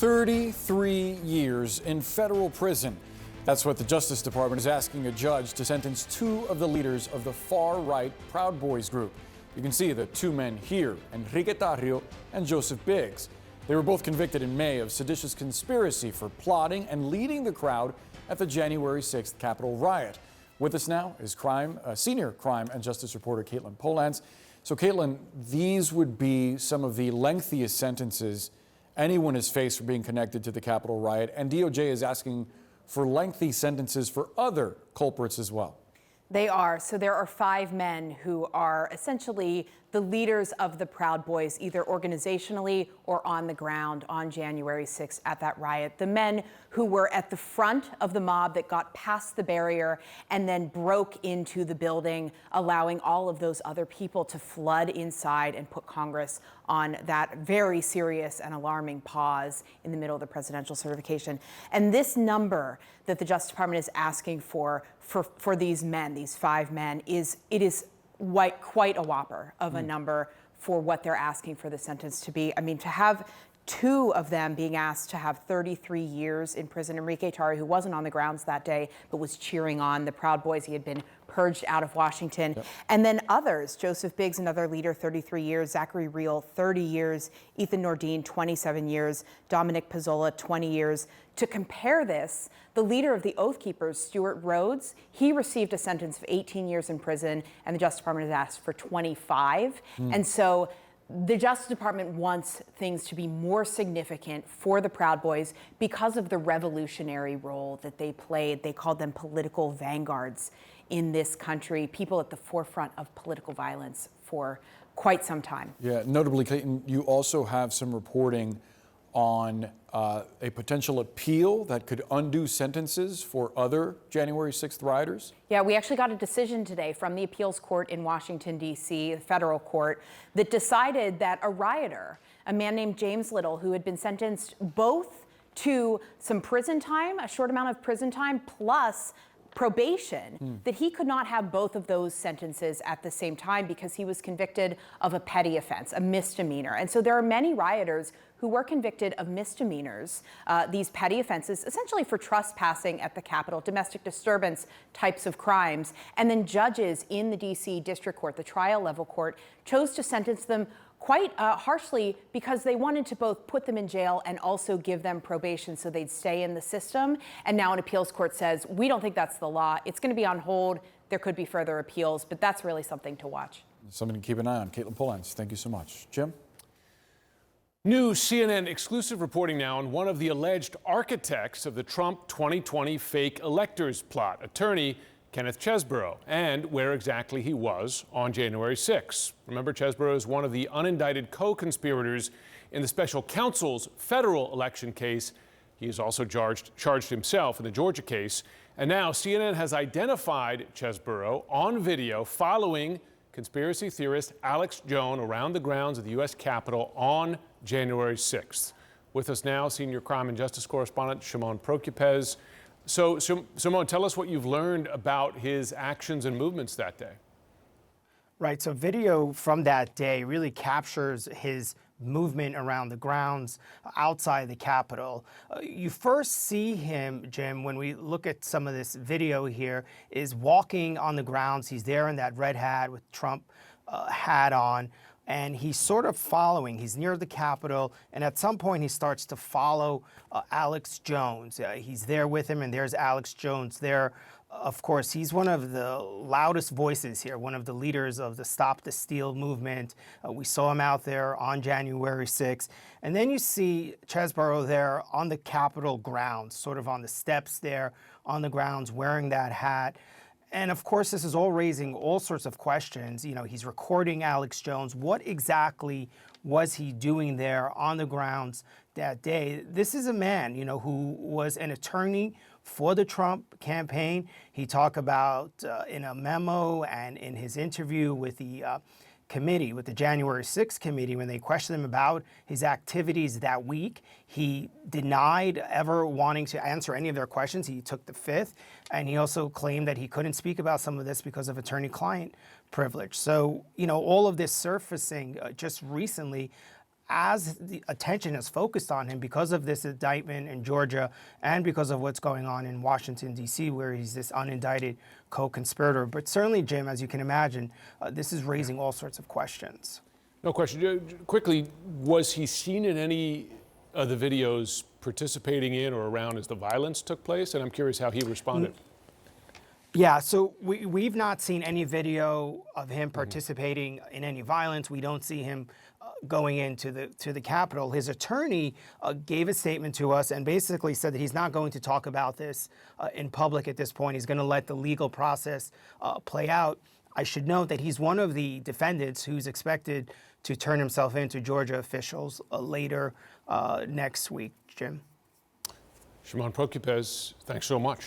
33 years in federal prison. That's what the Justice Department is asking a judge to sentence two of the leaders of the far-right Proud Boys group. You can see the two men here, Enrique Tarrio and Joseph Biggs. They were both convicted in May of seditious conspiracy for plotting and leading the crowd at the January 6th Capitol riot. With us now is senior crime and justice reporter Katelyn Polantz. So Katelyn, these would be some of the lengthiest sentences anyone has faced for being connected to the Capitol riot, and DOJ is asking for lengthy sentences for other culprits as well. They are. So there are 5 men who are essentially the leaders of the Proud Boys, either organizationally or on the ground on January 6th at that riot. The men who were at the front of the mob that got past the barrier and then broke into the building, allowing all of those other people to flood inside and put Congress on that very serious and alarming pause in the middle of the presidential certification. And this number that the Justice Department is asking for these men, these 5 men, is quite a whopper of a number for what they're asking for the sentence to be. I mean, to have 2 of them being asked to have 33 years in prison. Enrique Tarrio, who wasn't on the grounds that day, but was cheering on the Proud Boys. He had been purged out of Washington. Yep. And then others, Joseph Biggs, another leader, 33 years, Zachary Rehl, 30 years, Ethan Nordean, 27 years, Dominic Pezzola, 20 years. To compare this, the leader of the Oath Keepers, Stewart Rhodes, he received a sentence of 18 years in prison, and the Justice Department has asked for 25. And so the Justice Department wants things to be more significant for the Proud Boys because of the revolutionary role that they played. They called them political vanguards in this country, people at the forefront of political violence for quite some time. Yeah, notably, Clayton, you also have some reporting on a potential appeal that could undo sentences for other January 6th rioters? Yeah, we actually got a decision today from the appeals court in Washington, D.C., the federal court, that decided that a rioter, a man named James Little, who had been sentenced both to some prison time, a short amount of prison time, plus probation, that he could not have both of those sentences at the same time because he was convicted of a petty offense, a misdemeanor. And so there are many rioters who were convicted of misdemeanors, these petty offenses, essentially for trespassing at the Capitol, domestic disturbance types of crimes. And then judges in the D.C. District Court, the trial level court, chose to sentence them quite harshly because they wanted to both put them in jail and also give them probation so they'd stay in the system. And now an appeals court says, we don't think that's the law. It's going to be on hold. There could be further appeals, but that's really something to watch. Something to keep an eye on. Katelyn Polantz, thank you so much. Jim? New CNN exclusive reporting now on one of the alleged architects of the Trump 2020 fake electors plot, attorney Kenneth Chesebro, and where exactly he was on January 6. Remember, Chesebro is one of the unindicted co-conspirators in the special counsel's federal election case. He is also charged himself in the Georgia case. And now CNN has identified Chesebro on video following conspiracy theorist Alex Jones around the grounds of the U.S. Capitol on January 6th. With us now, senior crime and justice correspondent Shimon Prokupecz. So, Shimon, tell us what you've learned about his actions and movements that day. Right, so video from that day really captures his movement around the grounds outside the Capitol. You first see him, Jim, when we look at some of this video here, is walking on the grounds. He's there in that red hat with Trump hat on, and he's sort of following. He's near the Capitol, and at some point he starts to follow Alex Jones. He's there with him, and there's Alex Jones there. Of course, he's one of the loudest voices here, one of the leaders of the Stop the Steal movement. We saw him out there on January 6th. And then you see Chesebro there on the Capitol grounds, sort of on the steps there on the grounds, wearing that hat. And of course, this is all raising all sorts of questions. You know, he's recording Alex Jones. What exactly was he doing there on the grounds that day? This is a man, you know, who was an attorney for the Trump campaign. He talked about in a memo and in his interview with the committee, with the January 6th committee, when they questioned him about his activities that week, he denied ever wanting to answer any of their questions. He took the fifth, and he also claimed that he couldn't speak about some of this because of attorney-client privilege. So, you know, all of this surfacing just recently as the attention is focused on him because of this indictment in Georgia and because of what's going on in Washington, D.C., where he's this unindicted co-conspirator. But certainly, Jim, as you can imagine, this is raising all sorts of questions. No question. Quickly, was he seen in any of the videos participating in or around as the violence took place? And I'm curious how he responded. Yeah, so we've not seen any video of him participating in any violence. We don't see him going into the Capitol. His attorney gave a statement to us and basically said that he's not going to talk about this in public at this point. He's going to let the legal process play out. I should note that he's one of the defendants who's expected to turn himself in to Georgia officials later next week, Jim. Shimon Prokupecz, thanks so much.